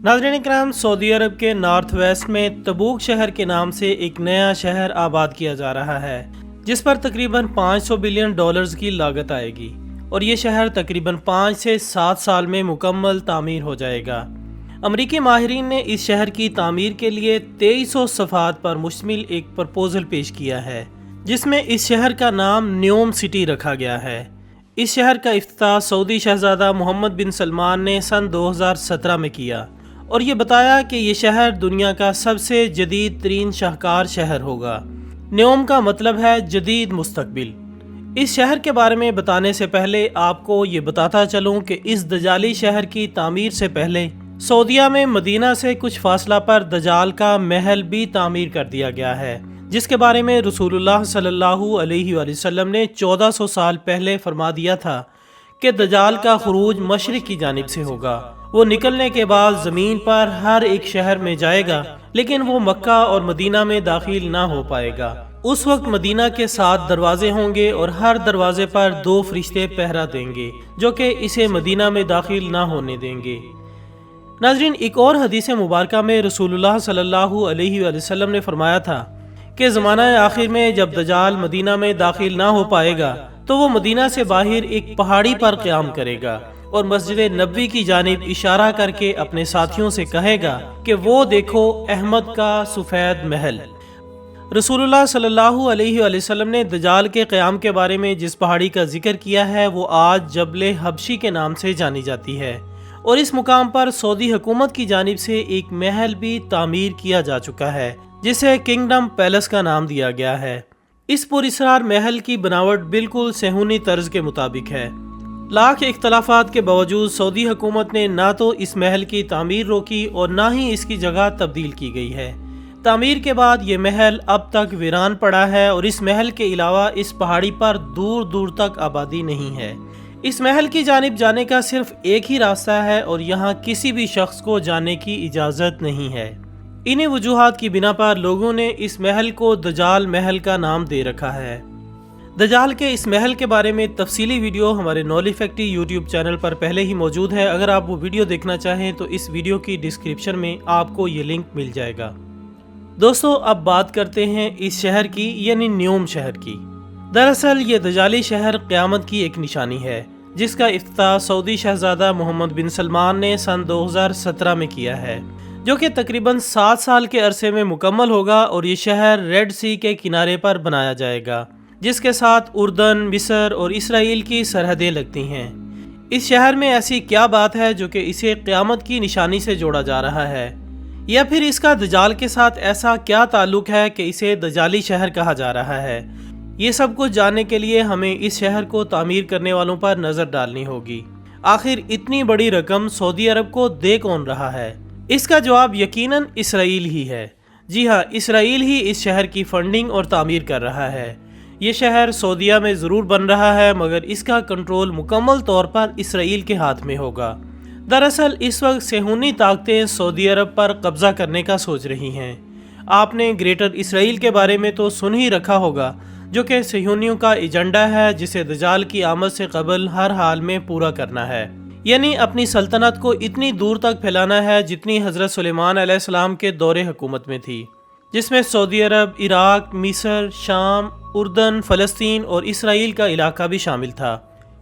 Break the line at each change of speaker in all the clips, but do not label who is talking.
नाज़रीन इकराम, सऊदी अरब के north west में तबूक शहर के नाम से एक नया शहर आबाद किया जा रहा है, जिस पर तकरीबन $500 बिलियन की लागत आएगी और ये शहर तकरीबन 5 से 7 साल में मुकम्मल तामीर हो जाएगा। अमरीकी माहिरीन ने इस शहर की तामीर के लिए 2300 सफ़ात पर मुश्तमिल एक प्रपोजल पेश किया है, जिसमें इस शहर का नाम न्योम सिटी रखा गया है। इस शहर का इफ्तिताह सऊदी शहज़ादा मोहम्मद बिन सलमान ने सन 2017 में किया और ये बताया कि ये शहर दुनिया का सबसे जदीद तरीन शाहकार शहर होगा। न्योम का मतलब है जदीद मुस्तकबिल। इस शहर के बारे में बताने से पहले आपको ये बताता चलूँ कि इस दजाली शहर की तामीर से पहले सऊदीया में मदीना से कुछ फासला पर दजाल का महल भी तामीर कर दिया गया है, जिसके बारे में रसूलुल्लाह सल्लल्लाहु अलैहि वसल्लम ने 1400 साल पहले फरमा दिया था कि दजाल का खुरूज मशरिक की जानिब से होगा। वो निकलने के बाद ज़मीन पर हर एक शहर में जाएगा, लेकिन वो मक्का और मदीना में दाखिल ना हो पाएगा। उस वक्त मदीना के 7 दरवाजे होंगे और हर दरवाजे पर 2 फरिश्ते पहरा देंगे, जो कि इसे मदीना में दाखिल ना होने देंगे। नाज़रीन, एक और हदीस मुबारका में रसूलुल्लाह सल्लल्लाहु अलैहि वसल्लम ने फरमाया था कि ज़माना आखिर में जब दजाल मदीना में दाखिल ना हो पाएगा तो वो मदीना से बाहर एक पहाड़ी पर क़याम करेगा और मस्जिद नबवी की जानिब इशारा करके अपने साथियों से कहेगा कि वो देखो अहमद का सफ़ेद महल। रसूलुल्लाह सल्लल्लाहु अलैहि वसल्लम ने दजाल के क़याम के बारे में जिस पहाड़ी का जिक्र किया है वो आज जबल हबशी के नाम से जानी जाती है और इस मुकाम पर सऊदी हुकूमत की जानिब से एक महल भी तामीर किया जा चुका है, जिसे किंगडम पैलेस का नाम दिया गया है। इस पुरअसरार महल की बनावट बिल्कुल सेहूनी तर्ज के मुताबिक है। लाख इख्तलाफात के बावजूद सऊदी हुकूमत ने ना तो इस महल की तामीर रोकी और ना ही इसकी जगह तब्दील की गई है। तामीर के बाद ये महल अब तक वीरान पड़ा है और इस महल के अलावा इस पहाड़ी पर दूर दूर तक आबादी नहीं है। इस महल की जानिब जाने का सिर्फ एक ही रास्ता है और यहाँ किसी भी शख्स को जाने की इजाज़त नहीं है। इन्हीं वजूहात की बिना पर लोगों ने इस महल को दजाल महल का नाम दे रखा है। दजाल के इस महल के बारे में तफसीली वीडियो हमारे नॉलेज फैक्ट्री यूट्यूब चैनल पर पहले ही मौजूद है। अगर आप वो वीडियो देखना चाहें तो इस वीडियो की डिस्क्रिप्शन में आपको ये लिंक मिल जाएगा। दोस्तों, अब बात करते हैं इस शहर की, यानी न्योम शहर की। दरअसल ये दजाली शहर क़यामत की एक निशानी है, जिसका इफ्तिताह सऊदी शहज़ादा मोहम्मद बिन सलमान ने सन 2017 में किया है, जो कि तकरीबन 7 साल के अरसे में मुकम्मल होगा और ये शहर रेड सी के किनारे पर बनाया जाएगा, जिसके साथ उर्दन, मिस्र और इसराइल की सरहदें लगती हैं। इस शहर में ऐसी क्या बात है जो कि इसे क़यामत की निशानी से जोड़ा जा रहा है, या फिर इसका दजाल के साथ ऐसा क्या ताल्लुक है कि इसे दजाली शहर कहा जा रहा है? ये सब कुछ जानने के लिए हमें इस शहर को तामीर करने वालों पर नज़र डालनी होगी। आखिर इतनी बड़ी रकम सऊदी अरब को दे कौन रहा है? इसका जवाब यकीनन इसराइल ही है। जी हाँ, इसराइल ही इस शहर की फंडिंग और तामीर कर रहा है। ये शहर सऊदीया में ज़रूर बन रहा है, मगर इसका कंट्रोल मुकम्मल तौर पर इसराइल के हाथ में होगा। दरअसल इस वक्त सेहूनी ताकतें सऊदी अरब पर कब्ज़ा करने का सोच रही हैं। आपने ग्रेटर इसराइल के बारे में तो सुन ही रखा होगा, जो कि सेहूनियों का एजेंडा है, जिसे दजाल की आमद से कबल हर हाल में पूरा करना है। यानी अपनी सल्तनत को इतनी दूर तक फैलाना है जितनी हज़रत सुलेमान अलैहिस्सलाम के दौरे हुकूमत में थी, जिसमें सऊदी अरब, इराक, मिस्र, शाम, उर्दन, फ़लस्तीन और इसराइल का इलाका भी शामिल था।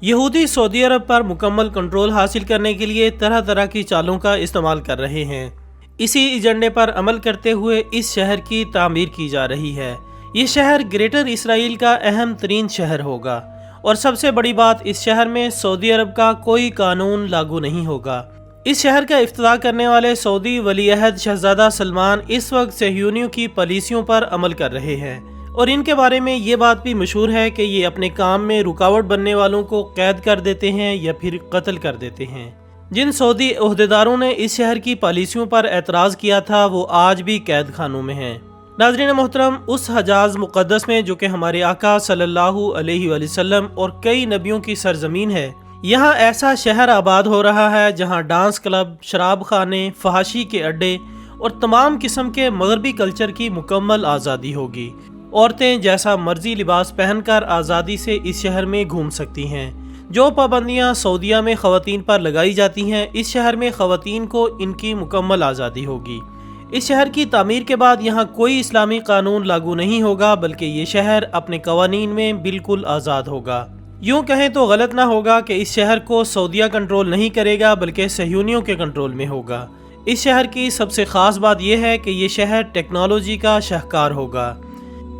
यहूदी सऊदी अरब पर मुकम्मल कंट्रोल हासिल करने के लिए तरह तरह की चालों का इस्तेमाल कर रहे हैं। इसी एजेंडे पर अमल करते हुए इस शहर की तामीर की जा रही है। ये शहर ग्रेटर इसराइल का अहम तरीन शहर होगा और सबसे बड़ी बात, इस शहर में सऊदी अरब का कोई कानून लागू नहीं होगा। इस शहर का इफ्तिताह करने वाले सऊदी वलीअहद शहजादा सलमान इस वक्त सहयूनियों की पॉलिसियों पर अमल कर रहे हैं और इनके बारे में ये बात भी मशहूर है कि ये अपने काम में रुकावट बनने वालों को कैद कर देते हैं या फिर कत्ल कर देते हैं। जिन सऊदी ओहदेदारों ने इस शहर की पॉलिसियों पर एतराज़ किया था वो आज भी कैद खानों में हैं। नाज़रीन मोहतरम, उस हजाज मुक़द्दस में जो कि हमारे आका सल्लल्लाहु अलैहि वसल्लम और कई नबियों की सरजमीन है, यहाँ ऐसा शहर आबाद हो रहा है जहाँ डांस क्लब, शराब खाने, फहाशी के अड्डे और तमाम किस्म के मगरबी कल्चर की मुकम्मल आज़ादी होगी। औरतें जैसा मर्जी लिबास पहनकर आज़ादी से इस शहर में घूम सकती हैं, جو پابندیاں سعودیہ میں خواتین پر لگائی جاتی ہیں، اس شہر میں خواتین کو ان کی مکمل آزادی ہوگی۔ اس شہر کی تعمیر کے بعد یہاں کوئی اسلامی قانون لاگو نہیں ہوگا، بلکہ یہ شہر اپنے قوانین میں بالکل آزاد ہوگا۔ یوں کہیں تو غلط نہ ہوگا کہ اس شہر کو سعودیہ کنٹرول نہیں کرے گا، بلکہ صہیونیوں کے کنٹرول میں ہوگا۔ اس شہر کی سب سے خاص بات یہ ہے کہ یہ شہر ٹیکنالوجی کا شاہکار ہوگا۔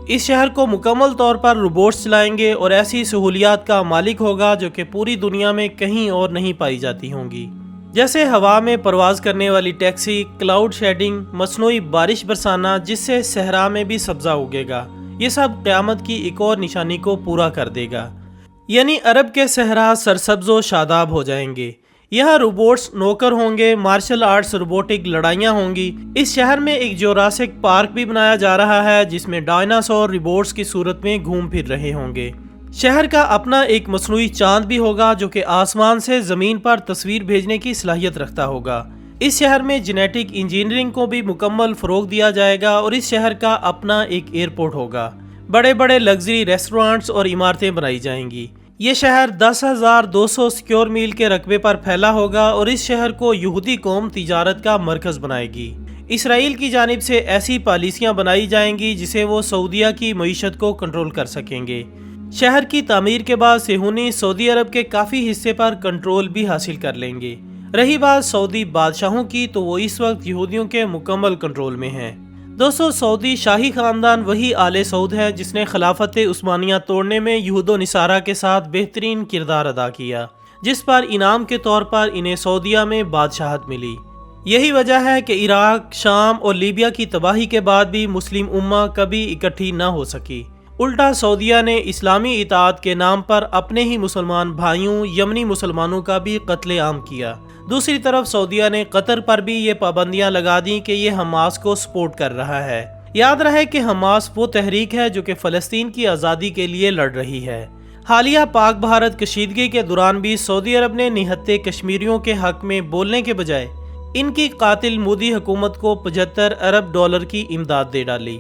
اس شہر کو مکمل طور پر روبوٹس چلائیں گے اور ایسی سہولیات کا مالک ہوگا جو کہ پوری دنیا میں کہیں اور نہیں پائی جاتی ہوں گی، جیسے ہوا میں پرواز کرنے والی ٹیکسی، کلاؤڈ شیڈنگ، مصنوعی بارش برسانا جس سے صحرا میں بھی سبزہ اگے گا۔ یہ سب قیامت کی ایک اور نشانی کو پورا کر دے گا، یعنی عرب کے صحرا سرسبز و شاداب ہو جائیں گے۔ یہاں روبوٹس نوکر ہوں گے، مارشل آرٹس روبوٹک لڑائیاں ہوں گی۔ اس شہر میں ایک جوراسک پارک بھی بنایا جا رہا ہے جس میں ڈائناسور روبوٹس کی صورت میں گھوم پھر رہے ہوں گے۔ شہر کا اپنا ایک مصنوعی چاند بھی ہوگا جو کہ آسمان سے زمین پر تصویر بھیجنے کی صلاحیت رکھتا ہوگا۔ اس شہر میں جینیٹک انجینئرنگ کو بھی مکمل فروغ دیا جائے گا اور اس شہر کا اپنا ایک ایئرپورٹ ہوگا۔ بڑے بڑے لگژری ریسٹورانٹس اور عمارتیں بنائی جائیں گی۔ یہ شہر 10,200 سکیور میل کے رقبے پر پھیلا ہوگا اور اس شہر کو یہودی قوم تجارت کا مرکز بنائے گی۔ اسرائیل کی جانب سے ایسی پالیسیاں بنائی جائیں گی جسے وہ سعودیہ کی معیشت کو کنٹرول کر سکیں گے۔ شہر کی تعمیر کے بعد صہیونی سعودی عرب کے کافی حصے پر کنٹرول بھی حاصل کر لیں گے۔ رہی بات سعودی بادشاہوں کی تو وہ اس وقت یہودیوں کے مکمل کنٹرول میں ہیں۔ دوستو، سعودی شاہی خاندان وہی آل سعود ہے جس نے خلافت عثمانیہ توڑنے میں یہود و نصارہ کے ساتھ بہترین کردار ادا کیا، جس پر انعام کے طور پر انہیں سعودیہ میں بادشاہت ملی۔ یہی وجہ ہے کہ عراق، شام اور لیبیا کی تباہی کے بعد بھی مسلم امہ کبھی اکٹھی نہ ہو سکی۔ الٹا سعودیہ نے اسلامی اطاعت کے نام پر اپنے ہی مسلمان بھائیوں یمنی مسلمانوں کا بھی قتل عام کیا۔ دوسری طرف سعودیہ نے قطر پر بھی یہ پابندیاں لگا دیں کہ یہ حماس کو سپورٹ کر رہا ہے۔ یاد رہے کہ حماس وہ تحریک ہے جو کہ فلسطین کی آزادی کے لیے لڑ رہی ہے۔ حالیہ پاک بھارت کشیدگی کے دوران بھی سعودی عرب نے نہتے کشمیریوں کے حق میں بولنے کے بجائے ان کی قاتل مودی حکومت کو 75 ارب ڈالر کی امداد دے ڈالی۔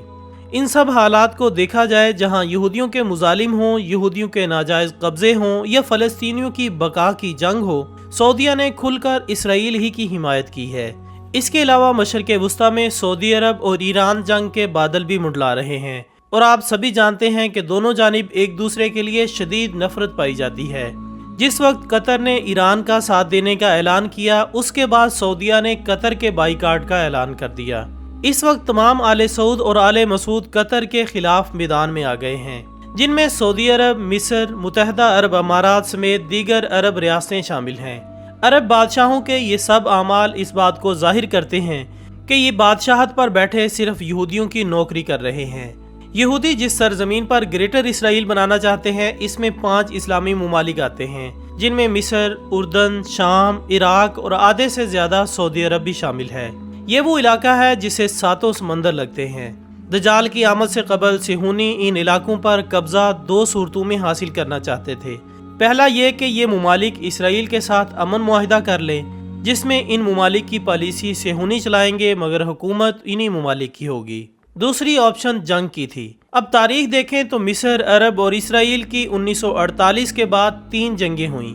ان سب حالات کو دیکھا جائے، جہاں یہودیوں کے مظالم ہوں، یہودیوں کے ناجائز قبضے ہوں یا فلسطینیوں کی بقا کی جنگ ہو، سعودیہ نے کھل کر اسرائیل ہی کی حمایت کی ہے۔ اس کے علاوہ مشرق وسطیٰ میں سعودی عرب اور ایران جنگ کے بادل بھی منڈلا رہے ہیں، اور آپ سبھی جانتے ہیں کہ دونوں جانب ایک دوسرے کے لیے شدید نفرت پائی جاتی ہے۔ جس وقت قطر نے ایران کا ساتھ دینے کا اعلان کیا، اس کے بعد سعودیہ نے قطر کے بائیکاٹ کا اعلان کر دیا۔ اس وقت تمام آل سعود اور آل مسعود قطر کے خلاف میدان میں آ گئے ہیں، جن میں سعودی عرب، مصر، متحدہ عرب امارات سمیت دیگر عرب ریاستیں شامل ہیں۔ عرب بادشاہوں کے یہ سب اعمال اس بات کو ظاہر کرتے ہیں کہ یہ بادشاہت پر بیٹھے صرف یہودیوں کی نوکری کر رہے ہیں۔ یہودی جس سرزمین پر گریٹر اسرائیل بنانا چاہتے ہیں، اس میں 5 اسلامی ممالک آتے ہیں، جن میں مصر، اردن، شام، عراق اور آدھے سے زیادہ سعودی عرب بھی شامل ہے۔ یہ وہ علاقہ ہے جسے 7 سمندر لگتے ہیں۔ دجال کی آمد سے قبل صہیونی ان علاقوں پر قبضہ 2 صورتوں میں حاصل کرنا چاہتے تھے۔ پہلا یہ کہ یہ ممالک اسرائیل کے ساتھ امن معاہدہ کر لیں، جس میں ان ممالک کی پالیسی صہیونی چلائیں گے مگر حکومت انہی ممالک کی ہوگی۔ دوسری آپشن جنگ کی تھی۔ اب تاریخ دیکھیں تو مصر، عرب اور اسرائیل کی 1948 کے بعد 3 جنگیں ہوئیں۔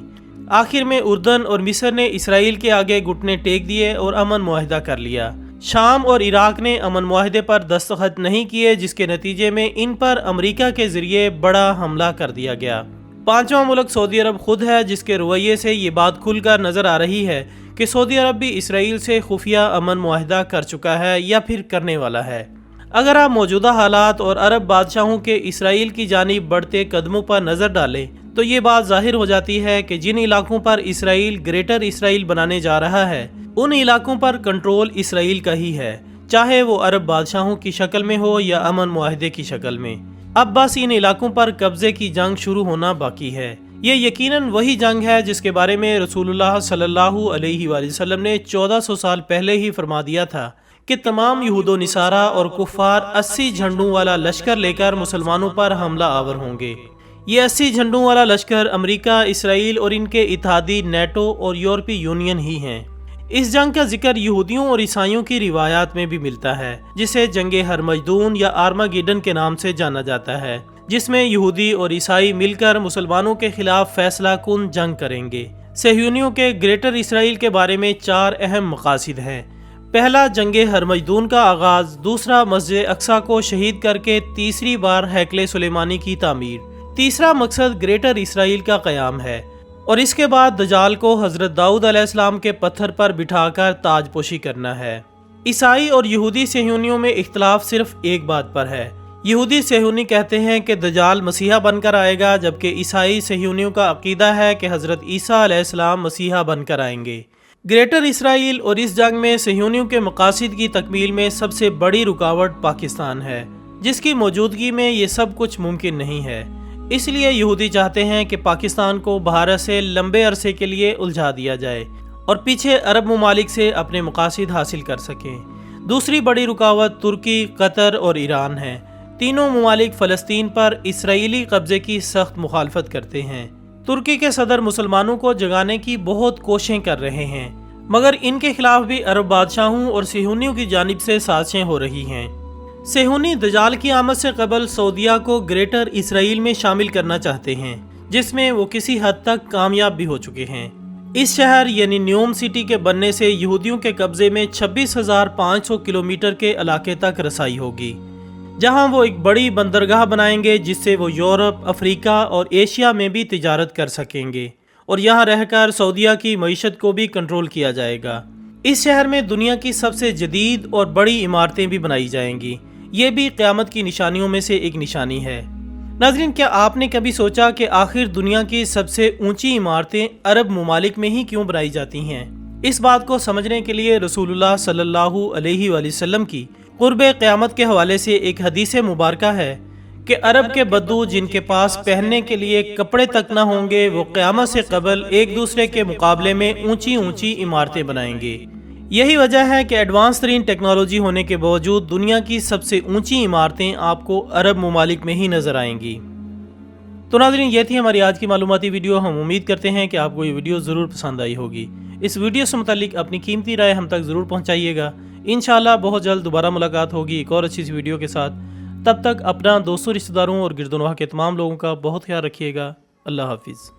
آخر میں اردن اور مصر نے اسرائیل کے آگے گھٹنے ٹیک دیے اور امن معاہدہ کر لیا۔ شام اور عراق نے امن معاہدے پر دستخط نہیں کیے، جس کے نتیجے میں ان پر امریکہ کے ذریعے بڑا حملہ کر دیا گیا۔ 5واں ملک سعودی عرب خود ہے، جس کے رویے سے یہ بات کھل کر نظر آ رہی ہے کہ سعودی عرب بھی اسرائیل سے خفیہ امن معاہدہ کر چکا ہے یا پھر کرنے والا ہے۔ اگر آپ موجودہ حالات اور عرب بادشاہوں کے اسرائیل کی جانب بڑھتے قدموں پر نظر ڈالیں تو یہ بات ظاہر ہو جاتی ہے کہ جن علاقوں پر اسرائیل گریٹر اسرائیل بنانے جا رہا ہے، ان علاقوں پر کنٹرول اسرائیل کا ہی ہے، چاہے وہ عرب بادشاہوں کی شکل میں ہو یا امن معاہدے کی شکل میں۔ اب بس ان علاقوں پر قبضے کی جنگ شروع ہونا باقی ہے۔ یہ یقیناً وہی جنگ ہے جس کے بارے میں رسول اللہ صلی اللہ علیہ وآلہ وسلم نے 1400 سال پہلے ہی فرما دیا تھا کہ تمام یہود و نصارہ اور کفار 80 جھنڈوں والا لشکر لے کر مسلمانوں پر حملہ آور ہوں گے۔ یہ 80 جھنڈوں والا لشکر امریکہ، اسرائیل اور ان کے اتحادی نیٹو اور یورپی یونین ہی ہیں۔ اس جنگ کا ذکر یہودیوں اور عیسائیوں کی روایات میں بھی ملتا ہے، جسے جنگ ہرمجدون یا آرماگیڈن کے نام سے جانا جاتا ہے۔ जिसमें यहूदी और ईसाई मिलकर मुसलमानों के खिलाफ फैसला कुन जंग करेंगे। सहयूनियों के ग्रेटर इसराइल के बारे में 4 अहम मकासद हैं। पहला, जंगे हरमजदून का आगाज। दूसरा, मस्जिद अक्सा को शहीद करके तीसरी बार हैकले सुलेमानी की तामीर। तीसरा मकसद ग्रेटर इसराइल का क़याम है और इसके बाद दजाल को हज़रत दाऊद अलैहिस्सलाम के पत्थर पर बिठाकर ताजपोशी करना है। ईसाई और यहूदी सहयूनियों में इख्तलाफ सिर्फ एक बात पर है। यहूदी सहयूनी कहते हैं कि दजाल मसीहा बनकर आएगा, जबकि ईसाई सहयूनियों का अकीदा है कि हज़रत ईसा अलैहिस्सलाम मसीहा बनकर आएंगे। ग्रेटर इसराइल और इस जंग में सहयूनियों के मकासद की तकमील में सबसे बड़ी रुकावट पाकिस्तान है, जिसकी मौजूदगी में ये सब कुछ मुमकिन नहीं है। इसलिए यहूदी चाहते हैं कि पाकिस्तान को भारत से लंबे अरसे के लिए उलझा दिया जाए और पीछे अरब ममालिक से अपने मकासद हासिल कर सकें। दूसरी बड़ी रुकावट तुर्की, कतर और ईरान है। तीनों ममालिक फ़लस्तीन पर इसराइली कब्ज़े की सख्त मुखालफत करते हैं। तुर्की के सदर मुसलमानों को जगाने की बहुत कोशिशें कर रहे हैं, मगर इनके खिलाफ भी अरब बादशाहों और सहूनियों की जानिब से साजिशें हो रही हैं। सहूनी दजाल की आमद से कबल सऊदिया को ग्रेटर इसराइल में शामिल करना चाहते हैं, जिसमें वो किसी हद तक कामयाब भी हो चुके हैं। इस शहर यानी न्यूम सिटी के बनने से यहूदियों के कब्जे में 26,500 किलोमीटर के इलाके तक रसाई होगी, जहां वो एक बड़ी बंदरगाह बनाएंगे जिससे वो यूरोप, अफ्रीका और एशिया में भी तिजारत कर सकेंगे और यहां रहकर सऊदिया की मईशत को भी कंट्रोल किया जाएगा। इस शहर में दुनिया की सबसे जदीद और बड़ी इमारतें भी बनाई जाएंगी। ये भी क़यामत की निशानियों में से एक निशानी है। नाज़रीन, क्या आपने कभी सोचा कि आखिर दुनिया की सबसे ऊंची इमारतें अरब ममालिक में ही क्यों बनाई जाती हैं? इस बात को समझने के लिए रसूलुल्लाह सल्लल्लाहु अलैहि वसल्लम की क़ुर्ब क़यामत के हवाले से एक हदीस मुबारका है कि अरब के बद्दू जिनके पास पहनने के लिए कपड़े तक न होंगे, वो क़यामत से कबल एक दूसरे के मुकाबले में ऊंची ऊंची इमारतें बनाएंगे। यही वजह है कि एडवांस तरीन टेक्नोलॉजी होने के बावजूद दुनिया की सबसे ऊंची इमारतें आपको अरब ममालिक में ही नज़र आएंगी। तो नाज़रीन, ये थी हमारी आज की मालूमाती वीडियो। हम उम्मीद करते हैं कि आपको ये वीडियो ज़रूर पसंद आई होगी। इस वीडियो से मुतालिक अपनी कीमती राय हम तक ज़रूर पहुँचाइएगा। इंशाअल्लाह बहुत जल्द दोबारा मुलाकात होगी एक और अच्छी सी वीडियो के साथ। तब तक अपना, दोस्तों, रिश्तेदारों और गिरदोनवाह के तमाम लोगों का बहुत ख्याल रखिएगा। अल्लाह हाफिज़।